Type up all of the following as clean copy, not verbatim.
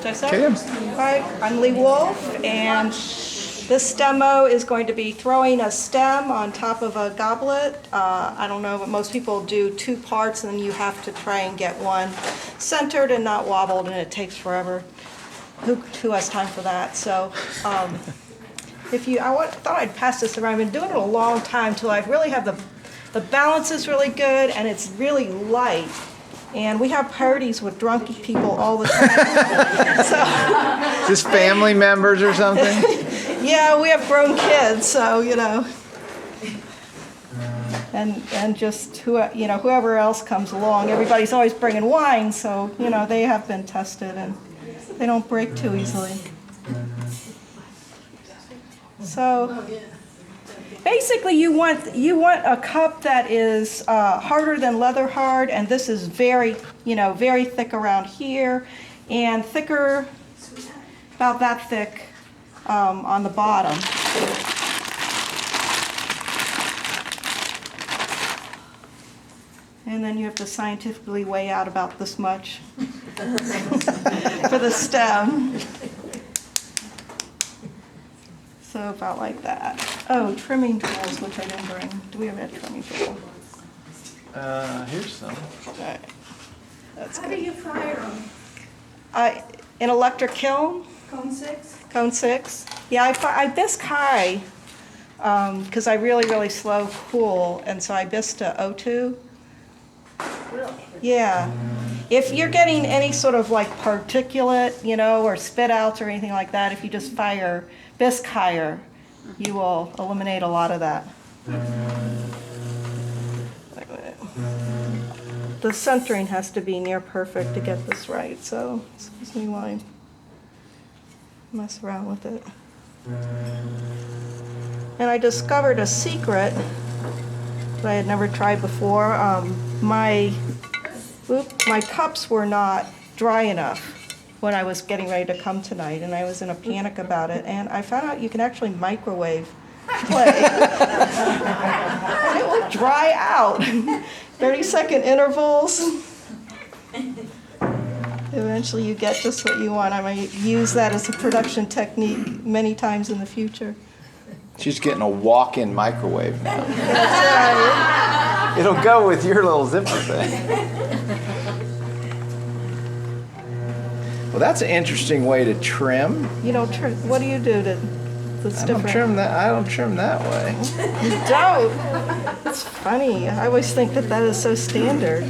Okay. Hi, I'm Lee Wolfe, and this demo is going to be throwing a stem on top of a goblet. I don't know, but most people do two parts, and then you have to try and get one centered and not wobbled, and it takes forever. Who has time for that? So, thought I'd pass this around. I've been doing it a long time till I really have the balance is really good, and it's really light. And we have parties with drunk people all the time. So, Just family members or something? yeah, we have grown kids, so you know, and just whoever else comes along. Everybody's always bringing wine, so you know they have been tested and they don't break too easily. So basically, you want a cup that is harder than leatherhard, and this is very thick around here, and thicker, about that thick on the bottom. And then you have to scientifically weigh out about this much for the stem. So about like that. Oh, trimming tools, which I didn't bring. Do we have a trimming tool? Here's some. All right. That's How good. do you fire them? An electric kiln. Cone 6? Cone 6. Yeah, I bisque high because I really slow cool, and so I bisque to O2. Really? Yeah. If you're getting any sort of like particulate, or spit outs or anything like that, if you just fire bisque higher, you will eliminate a lot of that. The centering has to be near perfect to get this right, so excuse me while I mess around with it. And I discovered a secret that I had never tried before. My cups were not dry enough when I was getting ready to come tonight, and I was in a panic about it, and I found out you can actually microwave clay. And it will dry out. 30-second intervals. Eventually you get just what you want. I might use that as a production technique many times in the future. She's getting a walk-in microwave now. That's right. It'll go with your little zipper thing. Well, that's an interesting way to trim. What do you do that's I don't different? I don't trim that way. You don't? It's funny. I always think that is so standard.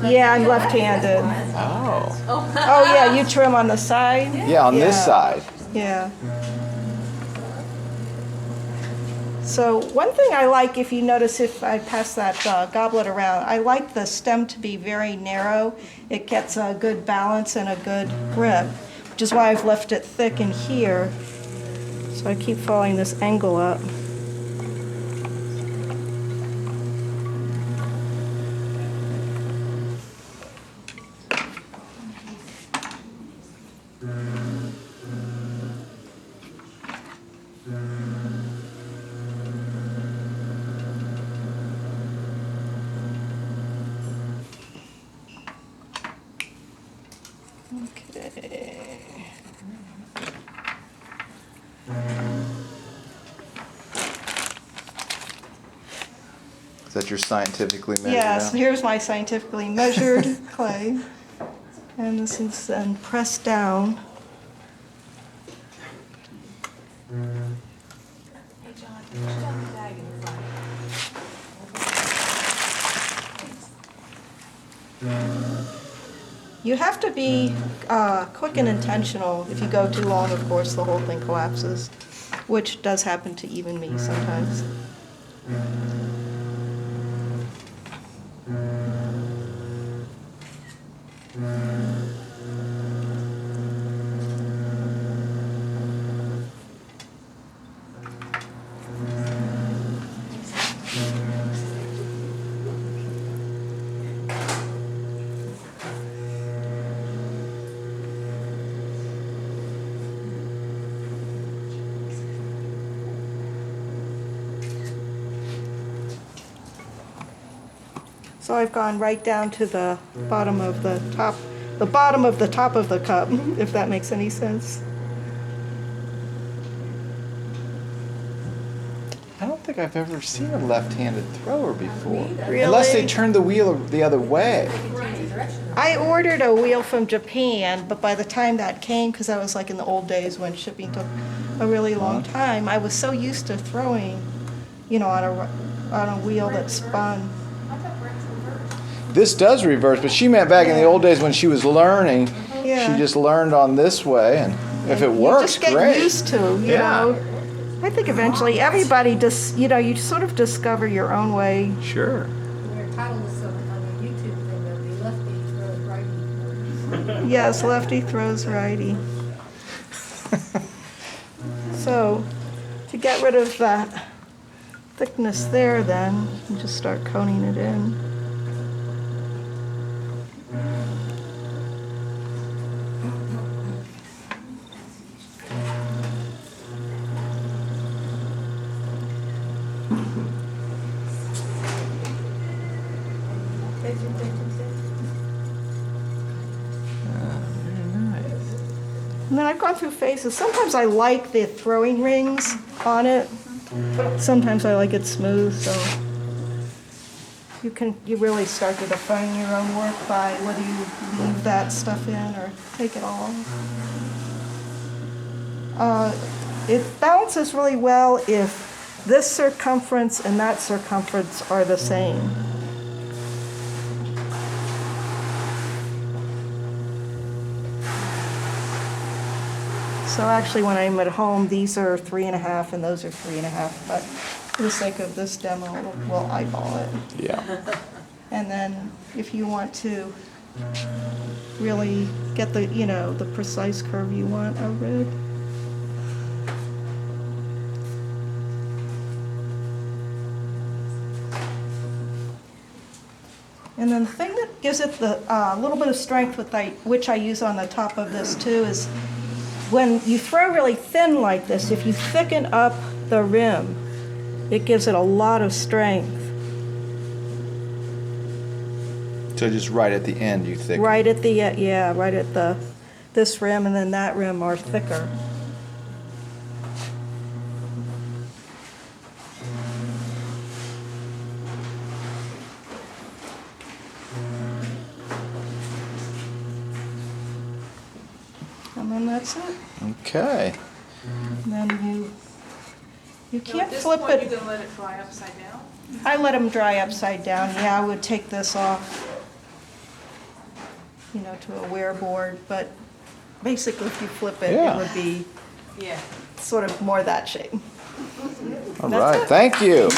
Yeah, I'm left-handed. Oh. Oh, yeah, you trim on the side? Yeah, on this side. Yeah. So one thing I like, if you notice, if I pass that goblet around, I like the stem to be very narrow. It gets a good balance and a good grip, which is why I've left it thick in here. So I keep following this angle up. Okay. Is that your scientifically measured Yes, out? here's my scientifically measured clay. And this is then pressed down. Hey, John, put the bag in your front. You have to be quick and intentional. If you go too long, of course, the whole thing collapses, which does happen to even me sometimes. So I've gone right down to the bottom of the top of the top of the cup, if that makes any sense. I don't think I've ever seen a left-handed thrower before. Really? Unless they turn the wheel the other way. I ordered a wheel from Japan, but by the time that came, because I was like in the old days when shipping took a really long time, I was so used to throwing, you know, on a wheel that spun. This does reverse, but she meant back in the old days when she was learning, Yeah. she just learned on this way, and if it You works, just get great. used to, you Yeah. know. I think eventually everybody just, you know, you sort of discover your own way. Sure. Their title is on the YouTube thing, they'll be lefty throws righty. Yes, lefty throws righty. So, to get rid of that thickness there then, you just start coating it in. And then I've gone through phases. Sometimes I like the throwing rings on it. Sometimes I like it smooth, so you really start to define your own work by whether you leave that stuff in or take it off. It balances really well if this circumference and that circumference are the same. So actually, when I'm at home, these are 3.5 and those are 3.5, but for the sake of this demo, we'll eyeball it. Yeah. And then if you want to really get the, you know, the precise curve you want of it. And then the thing that gives it the little bit of strength which I use on the top of this too is when you throw really thin like this, if you thicken up the rim, it gives it a lot of strength. So just right at the end, you thicken. Right at the, yeah, right at this rim and then that rim are thicker. And then that's it. Okay. And then you can't At this flip point, it. you're gonna let it dry upside down? I let them dry upside down. Yeah, I would take this off, you know, to a wear board, but basically if you flip it, Yeah. it would be Yeah. sort of more that shape. All That's right. it. Thank you.